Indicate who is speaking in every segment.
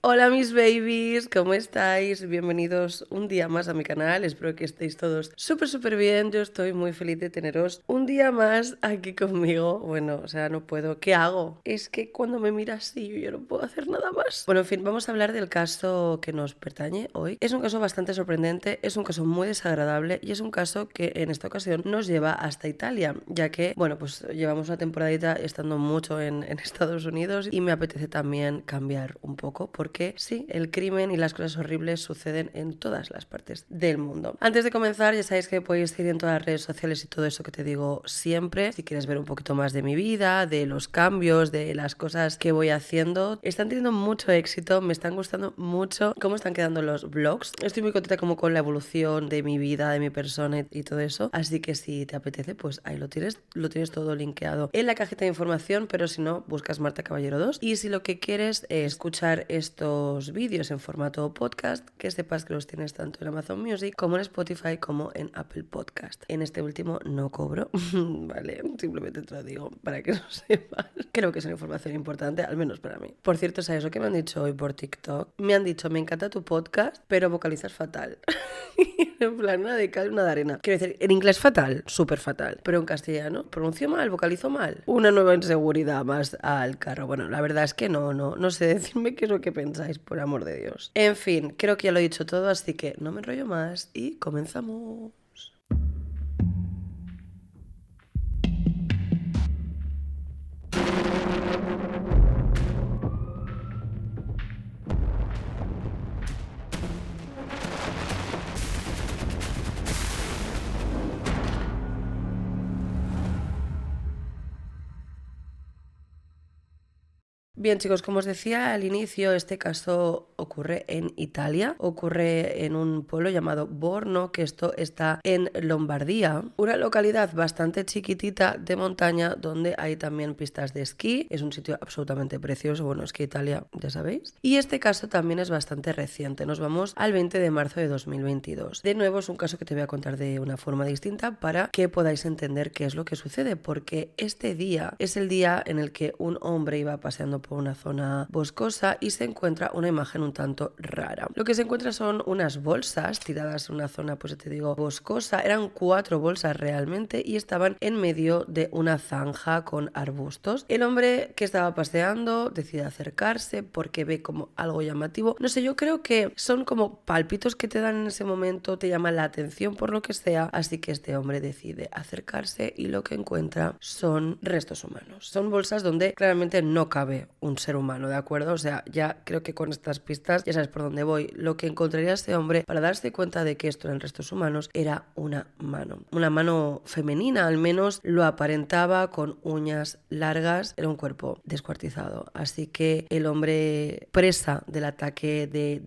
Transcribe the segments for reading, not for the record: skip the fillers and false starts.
Speaker 1: Hola mis babies, ¿cómo estáis? Bienvenidos un día más a mi canal, espero que estéis todos súper bien, yo estoy muy feliz de teneros un día más aquí conmigo. Bueno, o sea, no puedo, ¿qué hago? Es que cuando me miras así yo ya no puedo hacer nada más. Bueno, en fin, vamos a hablar del caso que nos pertañe hoy. Es un caso bastante sorprendente, es un caso muy desagradable y es un caso que en esta ocasión nos lleva hasta Italia, ya que, bueno, pues llevamos una temporadita estando mucho en Estados Unidos y me apetece también cambiar un poco porque sí, el crimen y las cosas horribles suceden en todas las partes del mundo. Antes de comenzar, ya sabéis que podéis seguir en todas las redes sociales y todo eso que te digo siempre. Si quieres ver un poquito más de mi vida, de los cambios, de las cosas que voy haciendo, están teniendo mucho éxito, me están gustando mucho cómo están quedando los vlogs. Estoy muy contenta como con la evolución de mi vida, de mi persona y todo eso. Así que si te apetece, pues ahí lo tienes todo linkeado en la cajita de información, pero si no, buscas Marta Caballero 2. Y si lo que quieres es escuchar estos vídeos en formato podcast, que sepas que los tienes tanto en Amazon Music como en Spotify como en Apple Podcast. En este último no cobro, vale, simplemente te lo digo para que lo sepas. Creo que es una información importante, al menos para mí. Por cierto, ¿sabes lo que me han dicho hoy por TikTok? Me han dicho, me encanta tu podcast, pero vocalizas fatal. En plan, una de cal, una de arena. Quiero decir, en inglés fatal, súper fatal, pero en castellano pronuncio mal, vocalizo mal. Una nueva inseguridad más al carro. Bueno, la verdad es que no sé, decidme qué es lo que pensáis, por amor de Dios. En fin, creo que ya lo he dicho todo, así que no me enrollo más y comenzamos. Bien chicos, como os decía al inicio, este caso ocurre en Italia, ocurre en un pueblo llamado Borno, que esto está en Lombardía, una localidad bastante chiquitita de montaña donde hay también pistas de esquí, es un sitio absolutamente precioso, bueno, es que Italia, ya sabéis. Y este caso también es bastante reciente, nos vamos al 20 de marzo de 2022. De nuevo es un caso que te voy a contar de una forma distinta para que podáis entender qué es lo que sucede, porque este día es el día en el que un hombre iba paseando por una zona boscosa y se encuentra una imagen un tanto rara. Lo que se encuentra son unas bolsas tiradas en una zona, pues te digo, boscosa. Eran 4 bolsas realmente y estaban en medio de una zanja con arbustos. El hombre que estaba paseando decide acercarse porque ve como algo llamativo. No sé, yo creo que son como pálpitos que te dan en ese momento, te llaman la atención por lo que sea, así que este hombre decide acercarse y lo que encuentra son restos humanos. Son bolsas donde claramente no cabe un ser humano, ¿de acuerdo? O sea, ya creo que con estas pistas ya sabes por dónde voy. Lo que encontraría este hombre para darse cuenta de que esto eran restos humanos era una mano femenina, al menos lo aparentaba, con uñas largas, era un cuerpo descuartizado. Así que el hombre, presa del ataque de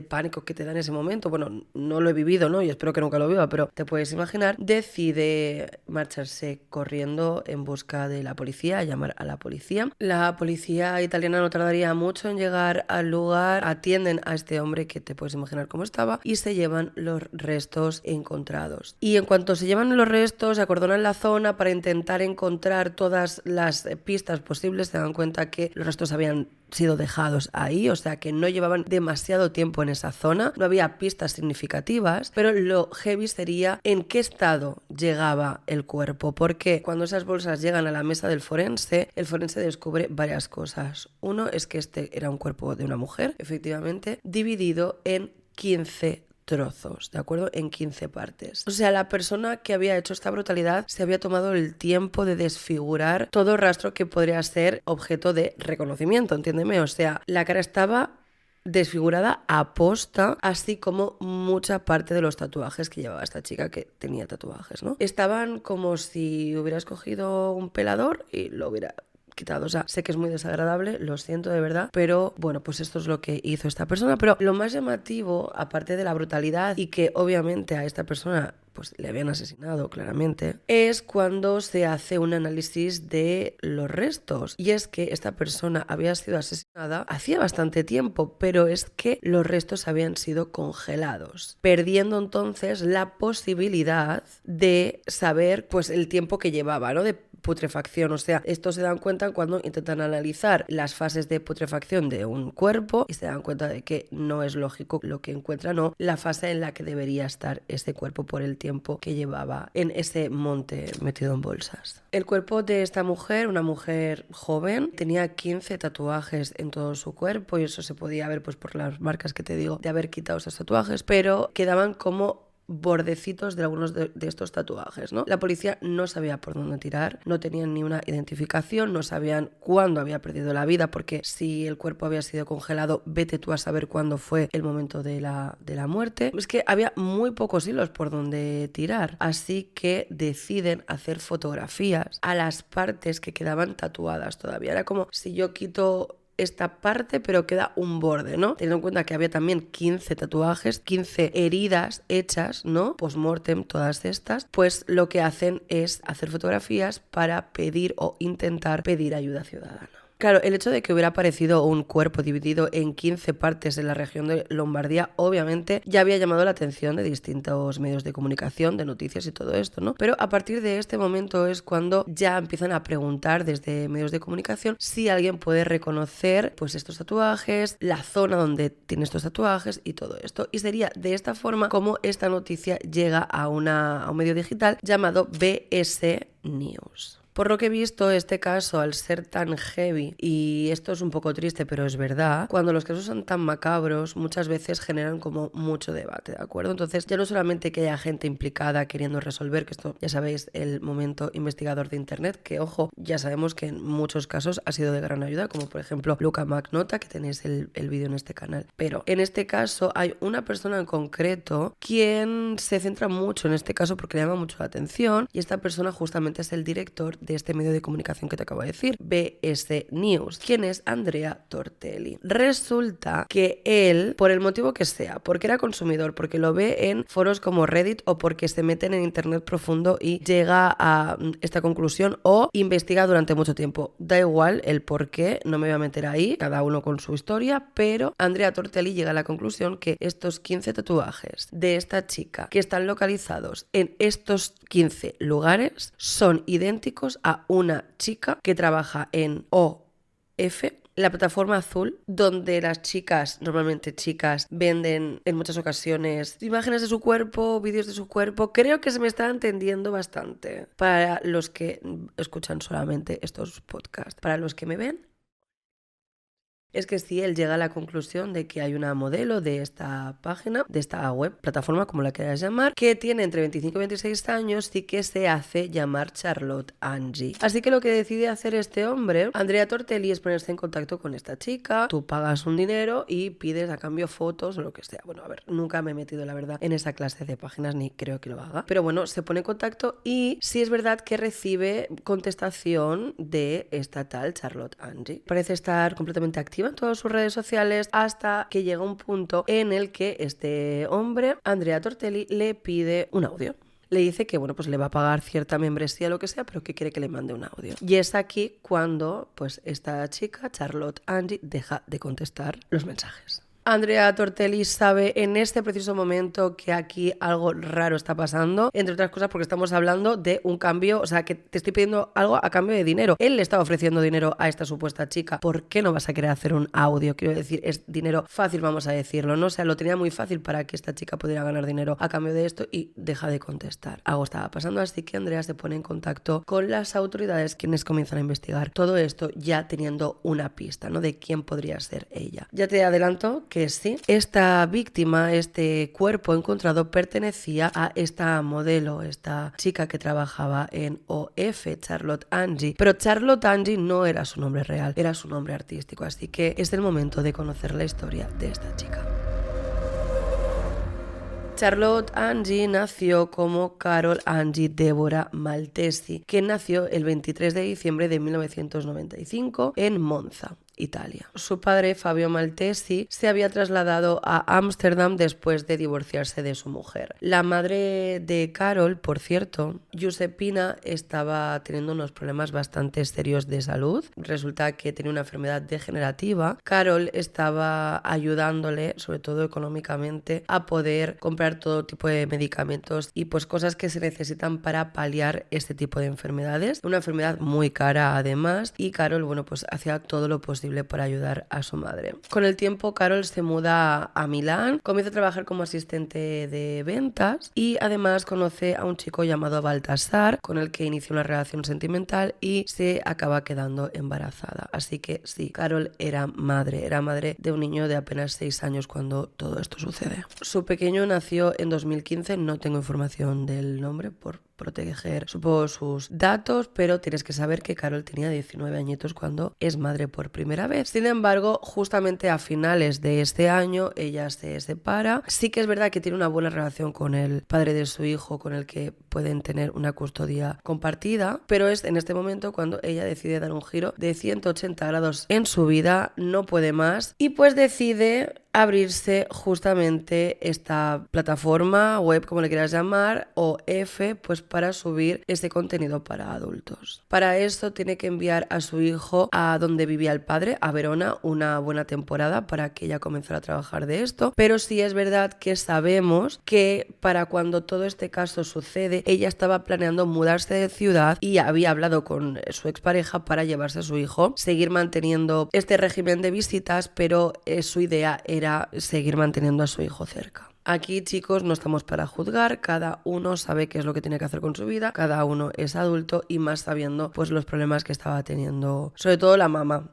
Speaker 1: pánico que te da en ese momento, bueno, no lo he vivido, ¿no? Y espero que nunca lo viva, pero te puedes imaginar, decide marcharse corriendo en busca de la policía, llamar a la policía. La policía italiana no tardaría mucho en llegar al lugar, atienden a este hombre que te puedes imaginar cómo estaba y se llevan los restos encontrados. Y en cuanto se llevan los restos, se acordonan la zona para intentar encontrar todas las pistas posibles, se dan cuenta que los restos habían sido dejados ahí, o sea que no llevaban demasiado tiempo en esa zona, no había pistas significativas, pero lo heavy sería en qué estado llegaba el cuerpo, porque cuando esas bolsas llegan a la mesa del forense, el forense descubre varias cosas. Uno es que este era un cuerpo de una mujer, efectivamente, dividido en 15 trozos, ¿de acuerdo? En 15 partes. O sea, la persona que había hecho esta brutalidad se había tomado el tiempo de desfigurar todo rastro que podría ser objeto de reconocimiento, entiéndeme. O sea, la cara estaba desfigurada a posta, así como mucha parte de los tatuajes que llevaba esta chica, que tenía tatuajes, ¿no? Estaban como si hubieras cogido un pelador y lo hubiera quitado. O sea, sé que es muy desagradable, lo siento de verdad, pero bueno, pues esto es lo que hizo esta persona. Pero lo más llamativo, aparte de la brutalidad y que obviamente a esta persona pues le habían asesinado claramente, es cuando se hace un análisis de los restos. Y es que esta persona había sido asesinada hacía bastante tiempo, pero es que los restos habían sido congelados, perdiendo entonces la posibilidad de saber pues el tiempo que llevaba, ¿no? De putrefacción. O sea, esto se dan cuenta cuando intentan analizar las fases de putrefacción de un cuerpo y se dan cuenta de que no es lógico lo que encuentran o la fase en la que debería estar ese cuerpo por el tiempo que llevaba en ese monte metido en bolsas. El cuerpo de esta mujer, una mujer joven, tenía 15 tatuajes en todo su cuerpo y eso se podía ver pues por las marcas que te digo de haber quitado esos tatuajes, pero quedaban como bordecitos de algunos de estos tatuajes, ¿no? La policía no sabía por dónde tirar, no tenían ni una identificación, no sabían cuándo había perdido la vida, porque si el cuerpo había sido congelado, vete tú a saber cuándo fue el momento de la muerte. Es que había muy pocos hilos por donde tirar, así que deciden hacer fotografías a las partes que quedaban tatuadas todavía. Era como si yo quito esta parte, pero queda un borde, ¿no? Teniendo en cuenta que había también 15 tatuajes, 15 heridas hechas, ¿no? Post-mortem, todas estas, pues lo que hacen es hacer fotografías para pedir o intentar pedir ayuda ciudadana. Claro, el hecho de que hubiera aparecido un cuerpo dividido en 15 partes en la región de Lombardía, obviamente ya había llamado la atención de distintos medios de comunicación, de noticias y todo esto, ¿no? Pero a partir de este momento es cuando ya empiezan a preguntar desde medios de comunicación si alguien puede reconocer pues estos tatuajes, la zona donde tiene estos tatuajes y todo esto. Y sería de esta forma como esta noticia llega a un medio digital llamado BS News. Por lo que he visto, este caso, al ser tan heavy, y esto es un poco triste, pero es verdad, cuando los casos son tan macabros, muchas veces generan como mucho debate, ¿de acuerdo? Entonces, ya no solamente que haya gente implicada queriendo resolver, que esto, ya sabéis, el momento investigador de Internet, que, ojo, ya sabemos que en muchos casos ha sido de gran ayuda, como por ejemplo Luca Magnota, que tenéis el vídeo en este canal. Pero en este caso hay una persona en concreto quien se centra mucho en este caso porque le llama mucho la atención, y esta persona justamente es el director de este medio de comunicación que te acabo de decir, BS News. ¿Quién es? Andrea Tortelli. Resulta que él, por el motivo que sea, porque era consumidor, porque lo ve en foros como Reddit o porque se meten en internet profundo y llega a esta conclusión o investiga durante mucho tiempo. Da igual el por qué, no me voy a meter ahí, cada uno con su historia, pero Andrea Tortelli llega a la conclusión que estos 15 tatuajes de esta chica que están localizados en estos 15 lugares son idénticos a una chica que trabaja en OF, la plataforma azul, donde las chicas, normalmente chicas, venden en muchas ocasiones imágenes de su cuerpo, vídeos de su cuerpo. Creo que se me está entendiendo bastante. Para los que escuchan solamente estos podcasts, para los que me ven, es que si él llega a la conclusión de que hay una modelo de esta página, de esta web, plataforma, como la quieras llamar, que tiene entre 25 y 26 años y que se hace llamar Charlotte Angie. Así que lo que decide hacer este hombre, Andrea Tortelli, es ponerse en contacto con esta chica. Tú pagas un dinero y pides a cambio fotos o lo que sea. Bueno, a ver, nunca me he metido, la verdad, en esa clase de páginas, ni creo que lo haga. Pero bueno, se pone en contacto y sí es verdad que recibe contestación de esta tal Charlotte Angie. Parece estar completamente activa en todas sus redes sociales hasta que llega un punto en el que este hombre, Andrea Tortelli, le pide un audio. Le dice que, bueno, pues le va a pagar cierta membresía, lo que sea, pero que quiere que le mande un audio. Y es aquí cuando, pues, esta chica, Charlotte Angie, deja de contestar los mensajes. Andrea Tortelli sabe en este preciso momento que aquí algo raro está pasando, entre otras cosas porque estamos hablando de un cambio, o sea, que te estoy pidiendo algo a cambio de dinero. Él le estaba ofreciendo dinero a esta supuesta chica. ¿Por qué no vas a querer hacer un audio? Quiero decir, es dinero fácil, vamos a decirlo, ¿no? O sea, lo tenía muy fácil para que esta chica pudiera ganar dinero a cambio de esto y deja de contestar. Algo estaba pasando, así que Andrea se pone en contacto con las autoridades, quienes comienzan a investigar todo esto ya teniendo una pista, ¿no? De quién podría ser ella. Ya te adelanto que sí, esta víctima, este cuerpo encontrado pertenecía a esta modelo, esta chica que trabajaba en OF, Charlotte Angie. Pero Charlotte Angie no era su nombre real, era su nombre artístico, así que es el momento de conocer la historia de esta chica. Charlotte Angie nació como Carol Angie Deborah Maltesi, que nació el 23 de diciembre de 1995 en Monza, Italia. Su padre, Fabio Maltesi, se había trasladado a Ámsterdam después de divorciarse de su mujer. La madre de Carol, por cierto, Giuseppina, estaba teniendo unos problemas bastante serios de salud. Resulta que tenía una enfermedad degenerativa. Carol estaba ayudándole, sobre todo económicamente, a poder comprar todo tipo de medicamentos y pues cosas que se necesitan para paliar este tipo de enfermedades. Una enfermedad muy cara además, y Carol, bueno, pues hacía todo lo posible para ayudar a su madre. Con el tiempo, Carol se muda a Milán, comienza a trabajar como asistente de ventas y además conoce a un chico llamado Baltasar, con el que inicia una relación sentimental y se acaba quedando embarazada. Así que sí, Carol era madre de un niño de apenas 6 años cuando todo esto sucede. Su pequeño nació en 2015, no tengo información del nombre por proteger, supongo, sus datos, pero tienes que saber que Carol tenía 19 añitos cuando es madre por primera vez. Sin embargo, justamente a finales de este año ella se separa. Sí que es verdad que tiene una buena relación con el padre de su hijo, con el que pueden tener una custodia compartida, pero es en este momento cuando ella decide dar un giro de 180 grados en su vida, no puede más y pues decide abrirse justamente esta plataforma web, como le quieras llamar, o F, pues para subir este contenido para adultos. Para esto tiene que enviar a su hijo a donde vivía el padre, a Verona, una buena temporada para que ella comenzara a trabajar de esto, pero sí es verdad que sabemos que para cuando todo este caso sucede, ella estaba planeando mudarse de ciudad y había hablado con su expareja para llevarse a su hijo, seguir manteniendo este régimen de visitas, pero su idea era seguir manteniendo a su hijo cerca. Aquí, chicos, no estamos para juzgar, cada uno sabe qué es lo que tiene que hacer con su vida, cada uno es adulto y más sabiendo pues los problemas que estaba teniendo, sobre todo la mamá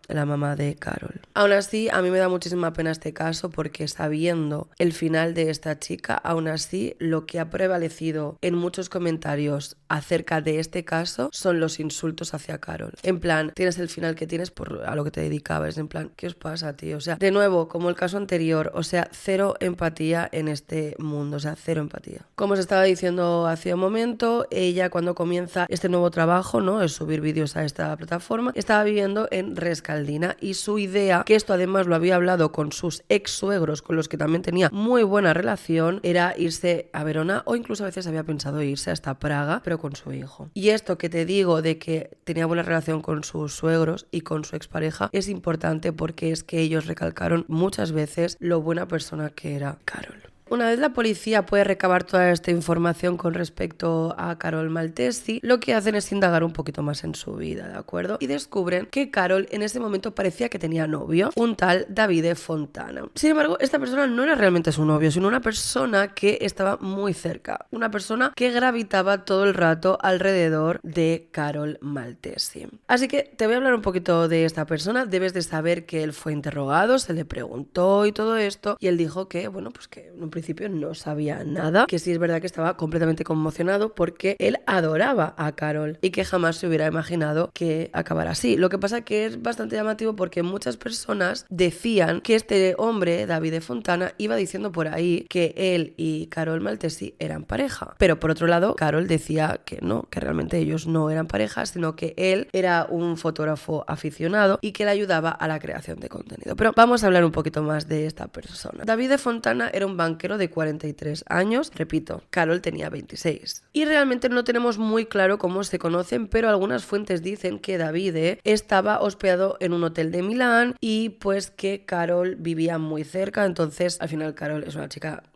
Speaker 1: de Carol. Aún así, a mí me da muchísima pena este caso porque sabiendo el final de esta chica, aún así lo que ha prevalecido en muchos comentarios acerca de este caso son los insultos hacia Carol. En plan, tienes el final que tienes por a lo que te dedicabas, en plan, ¿qué os pasa, tío? O sea, de nuevo, como el caso anterior, o sea, cero empatía en este mundo, o sea, cero empatía. Como os estaba diciendo hace un momento, ella cuando comienza este nuevo trabajo, ¿no?, es subir vídeos a esta plataforma, estaba viviendo en Rescaldina y su idea, que esto además lo había hablado con sus ex suegros, con los que también tenía muy buena relación, era irse a Verona o incluso a veces había pensado irse hasta Praga, pero con su hijo. Y esto que te digo de que tenía buena relación con sus suegros y con su expareja es importante porque es que ellos recalcaron muchas veces lo buena persona que era Carol. Una vez la policía puede recabar toda esta información con respecto a Carol Maltesi, lo que hacen es indagar un poquito más en su vida, ¿de acuerdo? Y descubren que Carol en ese momento parecía que tenía novio, un tal Davide Fontana. Sin embargo, esta persona no era realmente su novio, sino una persona que estaba muy cerca, una persona que gravitaba todo el rato alrededor de Carol Maltesi. Así que te voy a hablar un poquito de esta persona. Debes de saber que él fue interrogado, se le preguntó y todo esto, y él dijo que, bueno, pues que en un principio no sabía nada, que sí es verdad que estaba completamente conmocionado porque él adoraba a Carol y que jamás se hubiera imaginado que acabara así. Lo que pasa que es bastante llamativo porque muchas personas decían que este hombre, Davide Fontana, iba diciendo por ahí que él y Carol Maltesi eran pareja, pero por otro lado Carol decía que no, que realmente ellos no eran pareja, sino que él era un fotógrafo aficionado y que le ayudaba a la creación de contenido. Pero vamos a hablar un poquito más de esta persona. Davide Fontana era un banquero de 43 años, repito, Carol tenía 26. Y realmente no tenemos muy claro cómo se conocen, pero algunas fuentes dicen que Davide estaba hospedado en un hotel de Milán y pues que Carol vivía muy cerca, entonces al final Carol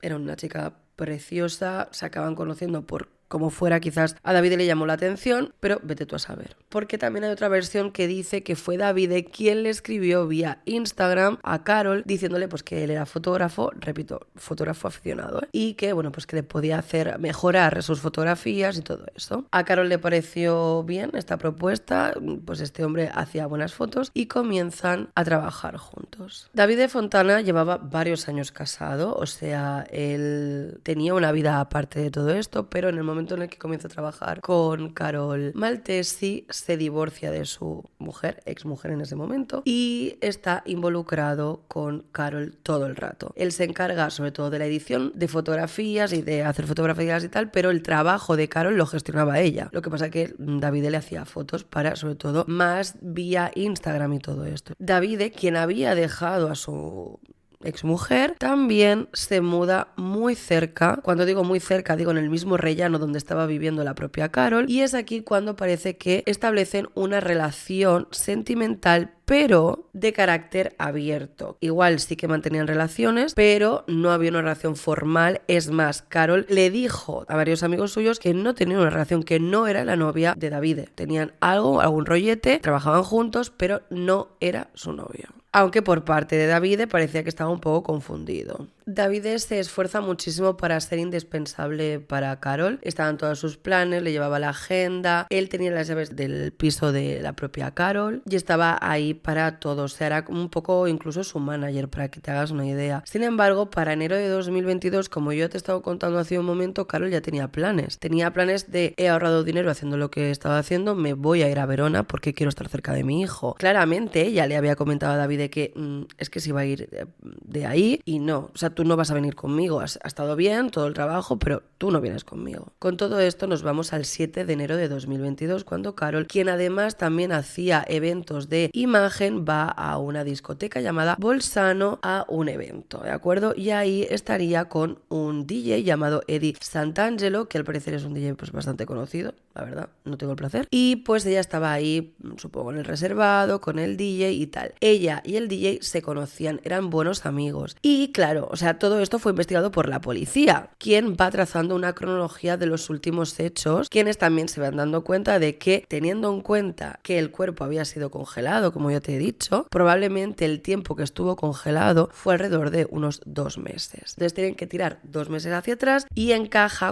Speaker 1: era una chica preciosa, se acaban conociendo por como fuera, quizás a Davide le llamó la atención, pero vete tú a saber. Porque también hay otra versión que dice que fue Davide quien le escribió vía Instagram a Carol diciéndole pues que él era fotógrafo, repito, fotógrafo aficionado, y que bueno, pues que le podía hacer mejorar sus fotografías y todo eso. A Carol le pareció bien esta propuesta, pues este hombre hacía buenas fotos y comienzan a trabajar juntos. Davide Fontana llevaba varios años casado, o sea, él tenía una vida aparte de todo esto, pero en el momento momento en el que comienza a trabajar con Carol Maltesi, se divorcia de su mujer, exmujer en ese momento, y está involucrado con Carol todo el rato. Él se encarga sobre todo de la edición de fotografías y de hacer fotografías y tal, pero el trabajo de Carol lo gestionaba ella. Lo que pasa es que Davide le hacía fotos para, sobre todo, más vía Instagram y todo esto. Davide, quien había dejado a su exmujer, también se muda muy cerca. Cuando digo muy cerca, digo en el mismo rellano donde estaba viviendo la propia Carol, y es aquí cuando parece que establecen una relación sentimental, pero de carácter abierto. Igual sí que mantenían relaciones, pero no había una relación formal. Es más, Carol le dijo a varios amigos suyos que no tenían una relación, que no era la novia de Davide. Tenían algún rollete, trabajaban juntos, pero no era su novia. Aunque por parte de Davide parecía que estaba un poco confundido. Davide se esfuerza muchísimo para ser indispensable para Carol. Estaban todos sus planes, le llevaba la agenda, él tenía las llaves del piso de la propia Carol y estaba ahí para todo. O sea, era un poco incluso su manager, para que te hagas una idea. Sin embargo, para enero de 2022, como yo te he estado contando hace un momento, Carol ya tenía planes. Tenía planes de: he ahorrado dinero haciendo lo que estaba haciendo, me voy a ir a Verona porque quiero estar cerca de mi hijo. Claramente ella le había comentado a Davide que es que se iba a ir de ahí y no, o sea, tú no vas a venir conmigo, ha estado bien todo el trabajo, pero tú no vienes conmigo. Con todo esto nos vamos al 7 de enero de 2022, cuando Carol, quien además también hacía eventos de imagen, va a una discoteca llamada Bolzano a un evento, ¿de acuerdo? Y ahí estaría con un DJ llamado Eddie Santangelo, que al parecer es un DJ pues bastante conocido, la verdad, no tengo el placer. Y pues ella estaba ahí, supongo, en el reservado, con el DJ y tal. Ella y el DJ se conocían, eran buenos amigos. Y claro, o sea, todo esto fue investigado por la policía, quien va trazando una cronología de los últimos hechos, quienes también se van dando cuenta de que, teniendo en cuenta que el cuerpo había sido congelado, como yo te he dicho, probablemente el tiempo que estuvo congelado fue alrededor de unos 2 meses. Entonces tienen que tirar 2 meses hacia atrás y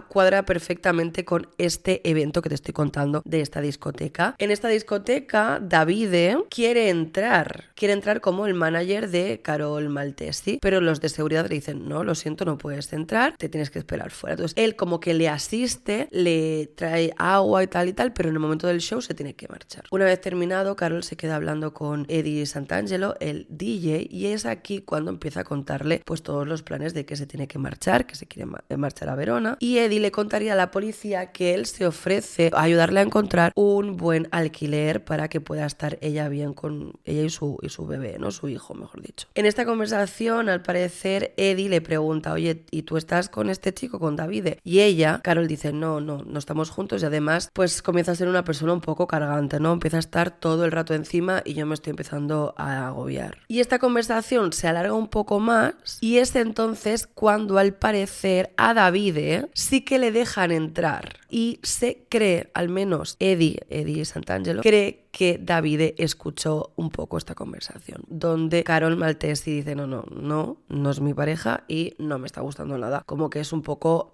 Speaker 1: cuadra perfectamente con este evento que te estoy contando de esta discoteca. En esta discoteca, Davide quiere entrar como el manager de Carol Maltesi, pero los de seguridad le dicen: no, lo siento, no puedes entrar, te tienes que esperar fuera. Entonces él como que le asiste, le trae agua y tal, pero en el momento del show se tiene que marchar. Una vez terminado, Carol se queda hablando con Eddie Santangelo, el DJ, y es aquí cuando empieza a contarle pues todos los planes de que se tiene que marchar, que se quiere marchar a Verona, y Eddie le contaría a la policía que él se ofrece a ayudarle a encontrar un buen alquiler para que pueda estar ella bien con ella y su bebé, ¿no? Su hijo, mejor dicho. En esta conversación, al parecer, Eddie le pregunta: oye, ¿y tú estás con este chico, con Davide? Y ella, Carol, dice: no estamos juntos, y además pues comienza a ser una persona un poco cargante, ¿no? Empieza a estar todo el rato encima y yo me estoy empezando a agobiar. Y esta conversación se alarga un poco más y es entonces cuando, al parecer, a Davide sí que le dejan entrar y se cree, al menos Eddie Santangelo, cree que Davide escuchó un poco esta conversación, donde Carol Maltesi dice: no es mi pareja y no me está gustando nada, como que es un poco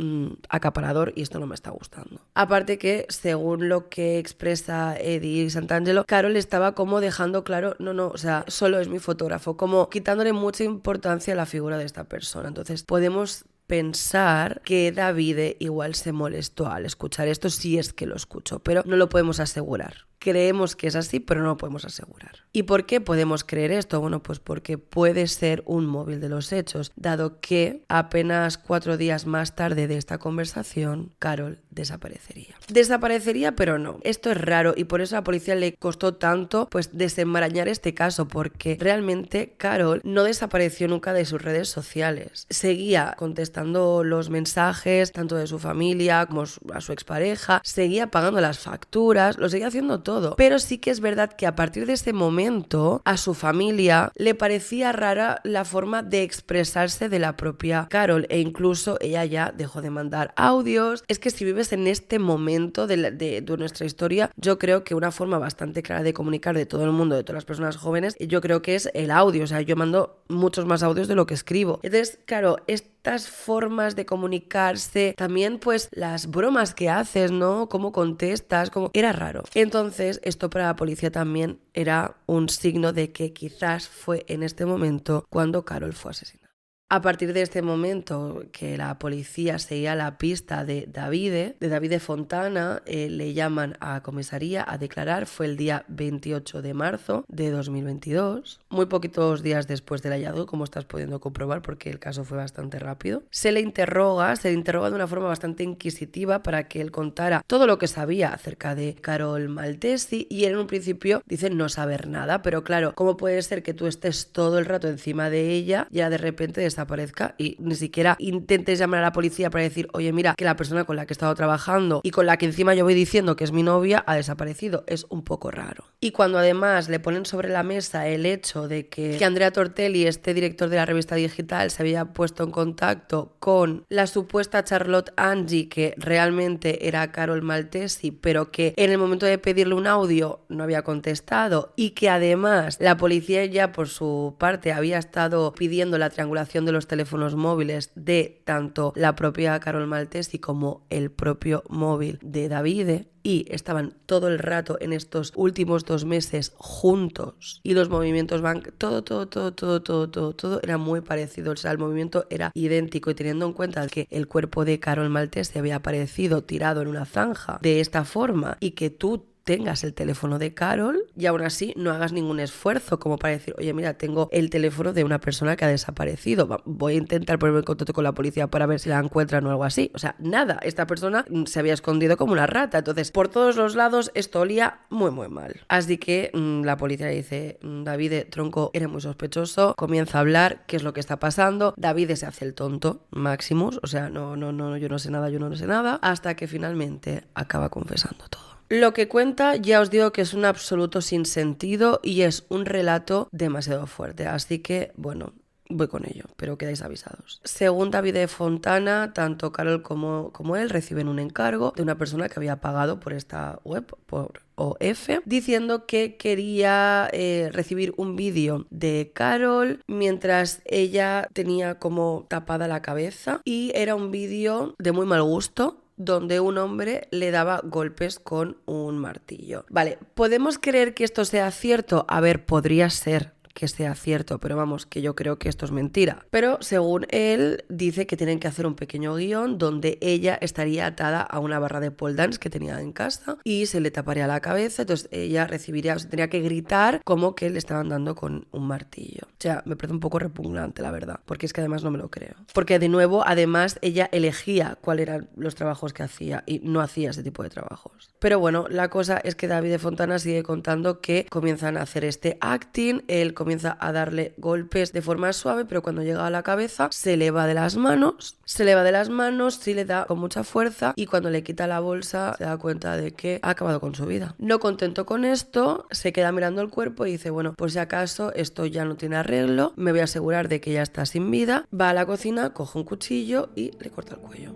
Speaker 1: acaparador y esto no me está gustando. Aparte que, según lo que expresa Eddie Santangelo, Carol estaba como dejando claro: o sea, solo es mi fotógrafo, como quitándole mucha importancia a la figura de esta persona. Entonces podemos pensar que Davide igual se molestó al escuchar esto, si es que lo escuchó, pero no lo podemos asegurar. Creemos que es así, pero no lo podemos asegurar. ¿Y por qué podemos creer esto? Bueno, pues porque puede ser un móvil de los hechos, dado que apenas 4 días más tarde de esta conversación, Carol desaparecería. Desaparecería, pero no. Esto es raro y por eso a la policía le costó tanto pues desenmarañar este caso, porque realmente Carol no desapareció nunca de sus redes sociales. Seguía contestando los mensajes, tanto de su familia como a su expareja, seguía pagando las facturas, lo seguía haciendo todo. Pero sí que es verdad que a partir de ese momento a su familia le parecía rara la forma de expresarse de la propia Carol, e incluso ella ya dejó de mandar audios. Es que si vives en este momento de nuestra historia, yo creo que una forma bastante clara de comunicar de todo el mundo, de todas las personas jóvenes, yo creo que es el audio. O sea, yo mando muchos más audios de lo que escribo. Entonces, claro, estas formas de comunicarse, también pues las bromas que haces, ¿no? Cómo contestas, era raro. Entonces, esto para la policía también era un signo de que quizás fue en este momento cuando Carol fue asesinada. A partir de este momento que la policía seguía la pista de Davide Fontana, le llaman a comisaría a declarar. Fue el día 28 de marzo de 2022, muy poquitos días después del hallazgo, como estás pudiendo comprobar, porque el caso fue bastante rápido. Se le interroga de una forma bastante inquisitiva para que él contara todo lo que sabía acerca de Carol Maltesi, y él en un principio dice no saber nada, pero claro, ¿cómo puede ser que tú estés todo el rato encima de ella y ya de repente desaparezca y ni siquiera intentes llamar a la policía para decir, oye, mira, que la persona con la que he estado trabajando y con la que encima yo voy diciendo que es mi novia ha desaparecido? Es un poco raro. Y cuando además le ponen sobre la mesa el hecho de que Andrea Tortelli, este director de la revista digital, se había puesto en contacto con la supuesta Charlotte Angie, que realmente era Carol Maltesi, pero que en el momento de pedirle un audio no había contestado, y que además la policía ya por su parte había estado pidiendo la triangulación de los teléfonos móviles de tanto la propia Carol Maltesi como el propio móvil de Davide, y estaban todo el rato en estos últimos 2 meses juntos y los movimientos van todo era muy parecido, o sea, el movimiento era idéntico, y teniendo en cuenta que el cuerpo de Carol Maltesi había aparecido tirado en una zanja de esta forma y que tú tengas el teléfono de Carol y aún así no hagas ningún esfuerzo como para decir, oye, mira, tengo el teléfono de una persona que ha desaparecido, voy a intentar ponerme en contacto con la policía para ver si la encuentran o algo así. O sea, nada, esta persona se había escondido como una rata. Entonces, por todos los lados esto olía muy muy mal. Así que la policía dice, Davide, tronco, eres muy sospechoso, comienza a hablar, ¿qué es lo que está pasando? Davide se hace el tonto, Maximus, o sea, no, yo no sé nada, hasta que finalmente acaba confesando todo. Lo que cuenta, ya os digo que es un absoluto sinsentido y es un relato demasiado fuerte, así que, bueno, voy con ello, pero quedáis avisados. Según Davide Fontana, tanto Carol como él reciben un encargo de una persona que había pagado por esta web, por OF, diciendo que quería recibir un vídeo de Carol mientras ella tenía como tapada la cabeza, y era un vídeo de muy mal gusto, donde un hombre le daba golpes con un martillo. Vale, ¿podemos creer que esto sea cierto? A ver, podría ser que sea cierto, pero vamos, que yo creo que esto es mentira. Pero según él, dice que tienen que hacer un pequeño guión donde ella estaría atada a una barra de pole dance que tenía en casa y se le taparía la cabeza, entonces ella recibiría, o sea, tendría que gritar como que le estaban dando con un martillo. O sea, me parece un poco repugnante, la verdad, porque es que además no me lo creo. Porque de nuevo, además, ella elegía cuáles eran los trabajos que hacía y no hacía ese tipo de trabajos. Pero bueno, la cosa es que Davide Fontana sigue contando que comienzan a hacer este acting, él comienza a darle golpes de forma suave, pero cuando llega a la cabeza se le va de las manos, sí le da con mucha fuerza, y cuando le quita la bolsa se da cuenta de que ha acabado con su vida. No contento con esto, se queda mirando el cuerpo y dice, bueno, por si acaso esto ya no tiene arreglo, me voy a asegurar de que ya está sin vida. Va a la cocina, coge un cuchillo y le corta el cuello.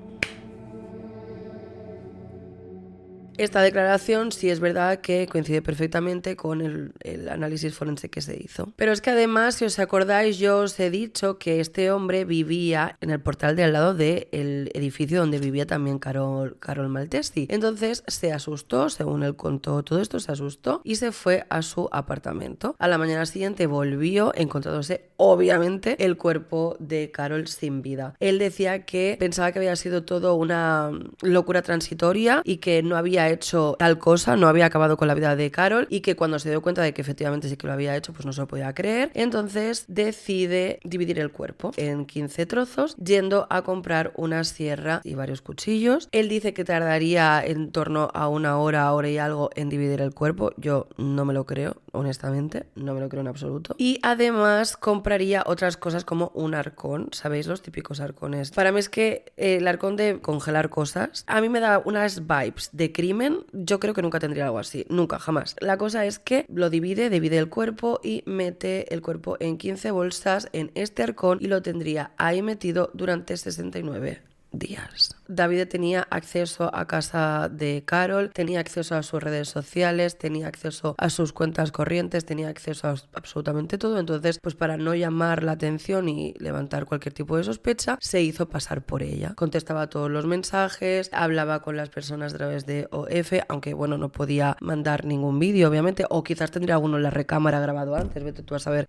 Speaker 1: Esta declaración sí es verdad que coincide perfectamente con el análisis forense que se hizo. Pero es que además, si os acordáis, yo os he dicho que este hombre vivía en el portal de al lado del edificio donde vivía también Carol Maltesi. Entonces se asustó, según él contó todo esto, se asustó y se fue a su apartamento. A la mañana siguiente volvió, encontrándose obviamente el cuerpo de Carol sin vida. Él decía que pensaba que había sido todo una locura transitoria y que no había hecho tal cosa, no había acabado con la vida de Carol, y que cuando se dio cuenta de que efectivamente sí que lo había hecho, pues no se lo podía creer. Entonces decide dividir el cuerpo en 15 trozos, yendo a comprar una sierra y varios cuchillos. Él dice que tardaría en torno a una hora y algo en dividir el cuerpo. Yo no me lo creo, honestamente, no me lo creo en absoluto. Y además compraría otras cosas como un arcón, ¿sabéis? Los típicos arcones. Para mí es que el arcón de congelar cosas, a mí me da unas vibes de crimen. Yo creo que nunca tendría algo así, nunca, jamás. La cosa es que lo divide el cuerpo y mete el cuerpo en 15 bolsas en este arcón, y lo tendría ahí metido durante 69 días. David tenía acceso a casa de Carol, tenía acceso a sus redes sociales, tenía acceso a sus cuentas corrientes, tenía acceso a absolutamente todo. Entonces, pues para no llamar la atención y levantar cualquier tipo de sospecha, se hizo pasar por ella. Contestaba todos los mensajes, hablaba con las personas a través de OF, aunque bueno, no podía mandar ningún vídeo, obviamente, o quizás tendría alguno en la recámara grabado antes, vete tú a saber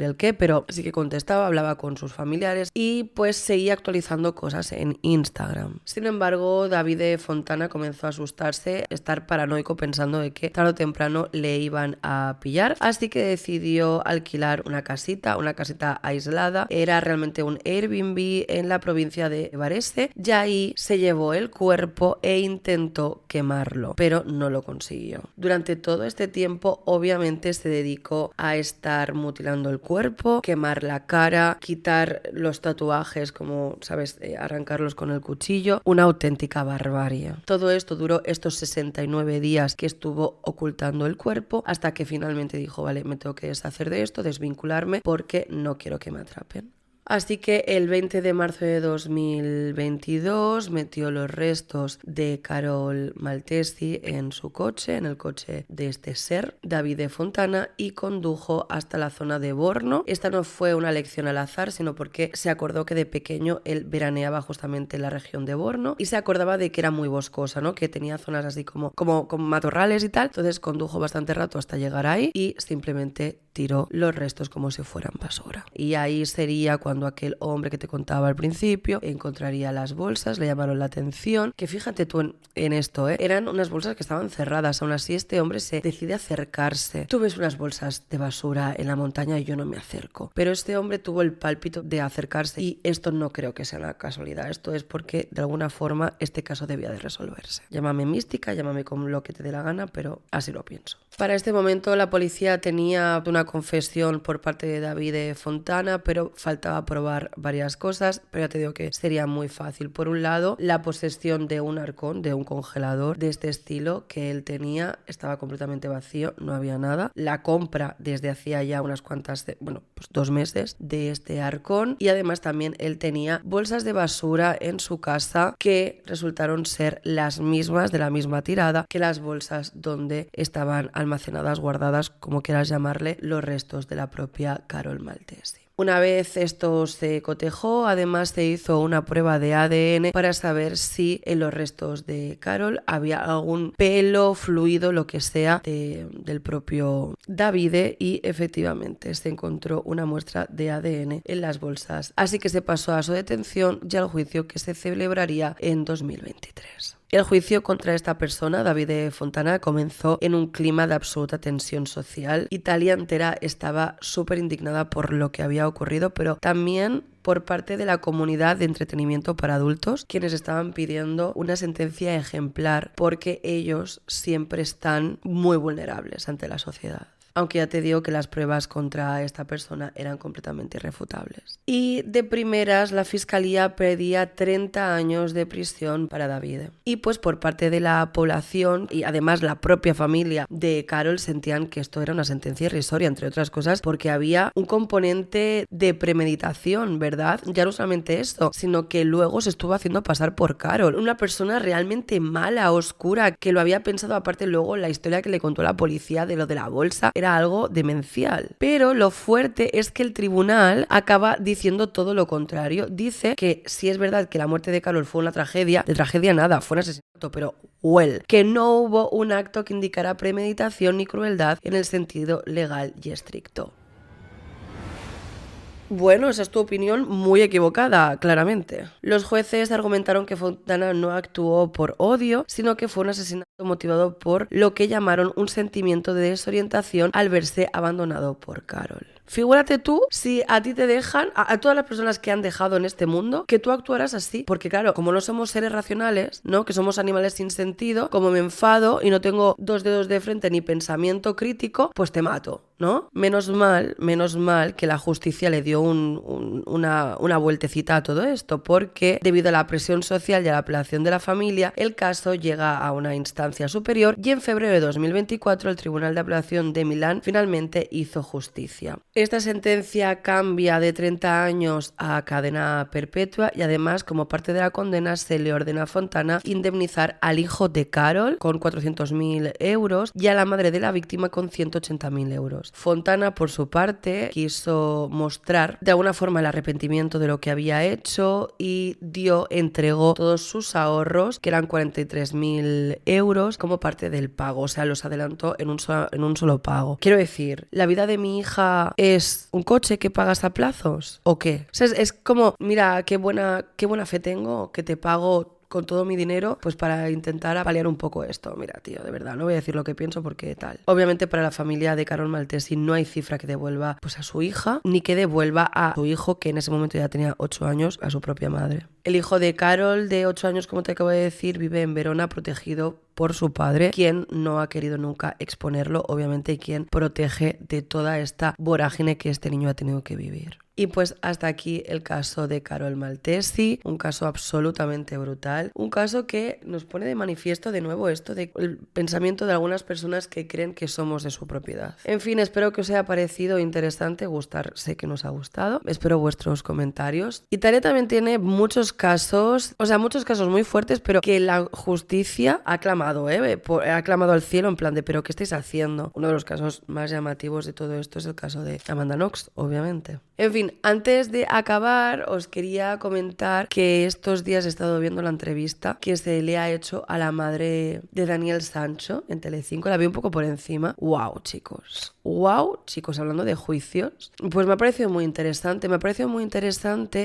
Speaker 1: el qué, pero sí que contestaba, hablaba con sus familiares y pues seguía actualizando cosas en Instagram. Sin embargo, David Fontana comenzó a asustarse, estar paranoico pensando de que tarde o temprano le iban a pillar, así que decidió alquilar una casita aislada. Era realmente un Airbnb en la provincia de Varese y ahí se llevó el cuerpo e intentó quemarlo, pero no lo consiguió. Durante todo este tiempo obviamente se dedicó a estar mutilando el cuerpo, quemar la cara, quitar los tatuajes, como sabes, arrancarlos con el cuchillo, una auténtica barbarie. Todo esto duró estos 69 días que estuvo ocultando el cuerpo hasta que finalmente dijo, vale, me tengo que deshacer de esto, desvincularme porque no quiero que me atrapen. Así que el 20 de marzo de 2022 metió los restos de Carol Maltesi en su coche, en el coche de este ser, David Fontana, y condujo hasta la zona de Borno. Esta no fue una elección al azar, sino porque se acordó que de pequeño él veraneaba justamente en la región de Borno y se acordaba de que era muy boscosa, ¿no? Que tenía zonas así como matorrales y tal. Entonces condujo bastante rato hasta llegar ahí y simplemente tiró los restos como si fueran basura. Y ahí sería cuando aquel hombre que te contaba al principio encontraría las bolsas, le llamaron la atención, que fíjate tú en esto, eran unas bolsas que estaban cerradas, aún así este hombre se decide acercarse. Tú ves unas bolsas de basura en la montaña y yo no me acerco, pero este hombre tuvo el pálpito de acercarse y esto no creo que sea una casualidad, esto es porque de alguna forma este caso debía de resolverse. Llámame mística, llámame con lo que te dé la gana, pero así lo pienso. Para este momento la policía tenía una confesión por parte de David Fontana, pero faltaba probar varias cosas, pero ya te digo que sería muy fácil. Por un lado, la posesión de un arcón, de un congelador de este estilo que él tenía, estaba completamente vacío, no había nada. La compra desde hacía ya unas cuantas, 2 meses de este arcón, y además también él tenía bolsas de basura en su casa que resultaron ser las mismas, de la misma tirada, que las bolsas donde estaban almacenadas, guardadas, como quieras llamarle, los restos de la propia Carol Maltesi. Una vez esto se cotejó, además se hizo una prueba de ADN para saber si en los restos de Carol había algún pelo, fluido, lo que sea del propio David, y efectivamente se encontró una muestra de ADN en las bolsas. Así que se pasó a su detención y al juicio que se celebraría en 2023. El juicio contra esta persona, David Fontana, comenzó en un clima de absoluta tensión social. Italia entera estaba súper indignada por lo que había ocurrido, pero también por parte de la comunidad de entretenimiento para adultos, quienes estaban pidiendo una sentencia ejemplar porque ellos siempre están muy vulnerables ante la sociedad. Aunque ya te digo que las pruebas contra esta persona eran completamente irrefutables. Y de primeras la fiscalía pedía 30 años de prisión para David. Y pues por parte de la población y además la propia familia de Carol sentían que esto era una sentencia irrisoria, entre otras cosas porque había un componente de premeditación, ¿verdad? Ya no solamente esto, sino que luego se estuvo haciendo pasar por Carol, una persona realmente mala, oscura, que lo había pensado. Aparte luego la historia que le contó la policía de lo de la bolsa era algo demencial. Pero lo fuerte es que el tribunal acaba diciendo todo lo contrario. Dice que si es verdad que la muerte de Carol fue una tragedia, de tragedia nada, fue un asesinato, pero que no hubo un acto que indicara premeditación ni crueldad en el sentido legal y estricto. Bueno, esa es tu opinión muy equivocada, claramente. Los jueces argumentaron que Fontana no actuó por odio, sino que fue un asesinato motivado por lo que llamaron un sentimiento de desorientación al verse abandonado por Carol. Figúrate tú si a ti te dejan, a todas las personas que han dejado en este mundo, que tú actuaras así. Porque claro, como no somos seres racionales, ¿no? Que somos animales sin sentido, como me enfado y no tengo 2 dedos de frente ni pensamiento crítico, pues te mato. ¿no? Menos mal que la justicia le dio una vueltecita a todo esto, porque debido a la presión social y a la apelación de la familia, el caso llega a una instancia superior y en febrero de 2024 el Tribunal de Apelación de Milán finalmente hizo justicia. Esta sentencia cambia de 30 años a cadena perpetua y además, como parte de la condena, se le ordena a Fontana indemnizar al hijo de Carol con 400.000 euros y a la madre de la víctima con 180.000 euros. Fontana, por su parte, quiso mostrar de alguna forma el arrepentimiento de lo que había hecho y entregó todos sus ahorros, que eran 43.000 euros, como parte del pago, o sea, los adelantó en un solo pago. Quiero decir, ¿la vida de mi hija es un coche que pagas a plazos? ¿O qué? O sea, es como, mira, qué buena fe tengo, que te pago con todo mi dinero, pues para intentar paliar un poco esto. Mira, tío, de verdad, no voy a decir lo que pienso porque tal. Obviamente para la familia de Carol Maltesi no hay cifra que devuelva pues a su hija, ni que devuelva a su hijo, que en ese momento ya tenía 8 años, a su propia madre. El hijo de Carol, de 8 años, como te acabo de decir, vive en Verona protegido por su padre, quien no ha querido nunca exponerlo, obviamente, y quien protege de toda esta vorágine que este niño ha tenido que vivir. Y pues hasta aquí el caso de Carol Maltesi, un caso absolutamente brutal, un caso que nos pone de manifiesto de nuevo esto del pensamiento de algunas personas que creen que somos de su propiedad. En fin, espero que os haya parecido interesante, sé que nos ha gustado, espero vuestros comentarios. Italia también tiene muchos casos muy fuertes, pero que la justicia ha clamado al cielo en plan de ¿pero qué estáis haciendo? Uno de los casos más llamativos de todo esto es el caso de Amanda Knox, obviamente. En fin, antes de acabar os quería comentar que estos días he estado viendo la entrevista que se le ha hecho a la madre de Daniel Sancho en Telecinco, la vi un poco por encima. ¡Wow, chicos! Hablando de juicios, pues me ha parecido muy interesante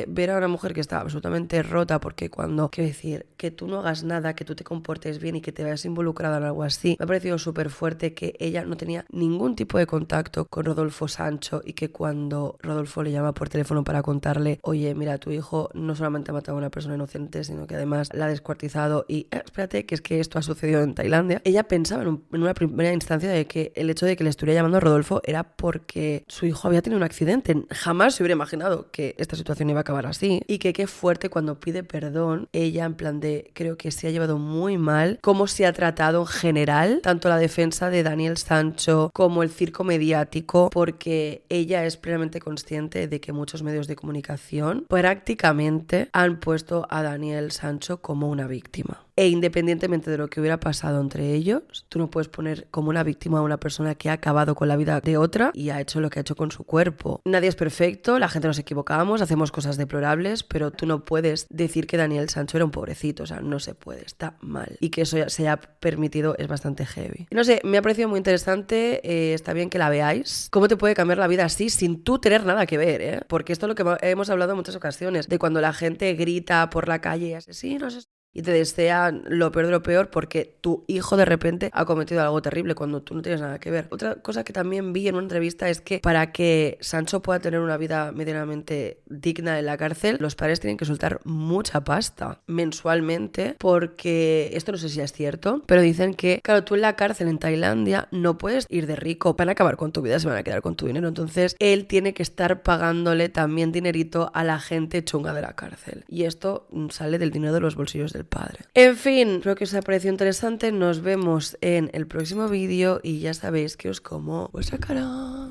Speaker 1: ver a una mujer que está absolutamente rota, porque quiero decir, que tú no hagas nada, que tú te comportes bien y que te veas involucrada en algo así, me ha parecido súper fuerte que ella no tenía ningún tipo de contacto con Rodolfo Sancho y que cuando Rodolfo le llama por teléfono para contarle, oye, mira, tu hijo no solamente ha matado a una persona inocente, sino que además la ha descuartizado y espérate, que es que esto ha sucedido en Tailandia, ella pensaba en una primera instancia de que el hecho de que le estuviera llamando a Rodolfo era porque su hijo había tenido un accidente. Jamás se hubiera imaginado que esta situación iba a acabar así, y que qué fuerte cuando pide perdón, ella en plan de, creo que se ha llevado muy mal cómo se ha tratado en general tanto la defensa de Daniel Sancho como el circo mediático, porque ella es plenamente consciente de que muchos medios de comunicación prácticamente han puesto a Daniel Sancho como una víctima. E independientemente de lo que hubiera pasado entre ellos, tú no puedes poner como una víctima a una persona que ha acabado con la vida de otra y ha hecho lo que ha hecho con su cuerpo. Nadie es perfecto, la gente nos equivocamos, hacemos cosas deplorables, pero tú no puedes decir que Daniel Sancho era un pobrecito, o sea, no se puede, está mal. Y que eso ya se haya permitido es bastante heavy. Y no sé, me ha parecido muy interesante, está bien que la veáis. ¿Cómo te puede cambiar la vida así sin tú tener nada que ver, eh? Porque esto es lo que hemos hablado en muchas ocasiones, de cuando la gente grita por la calle, asesinos, y te desean lo peor de lo peor porque tu hijo de repente ha cometido algo terrible cuando tú no tienes nada que ver. Otra cosa que también vi en una entrevista es que para que Sancho pueda tener una vida medianamente digna en la cárcel, los padres tienen que soltar mucha pasta mensualmente, porque esto no sé si es cierto, pero dicen que, claro, tú en la cárcel en Tailandia no puedes ir de rico, van a acabar con tu vida, se van a quedar con tu dinero, entonces él tiene que estar pagándole también dinerito a la gente chunga de la cárcel, y esto sale del dinero de los bolsillos del padre. En fin, espero que os haya parecido interesante. Nos vemos en el próximo vídeo y ya sabéis que os como vuestra cara.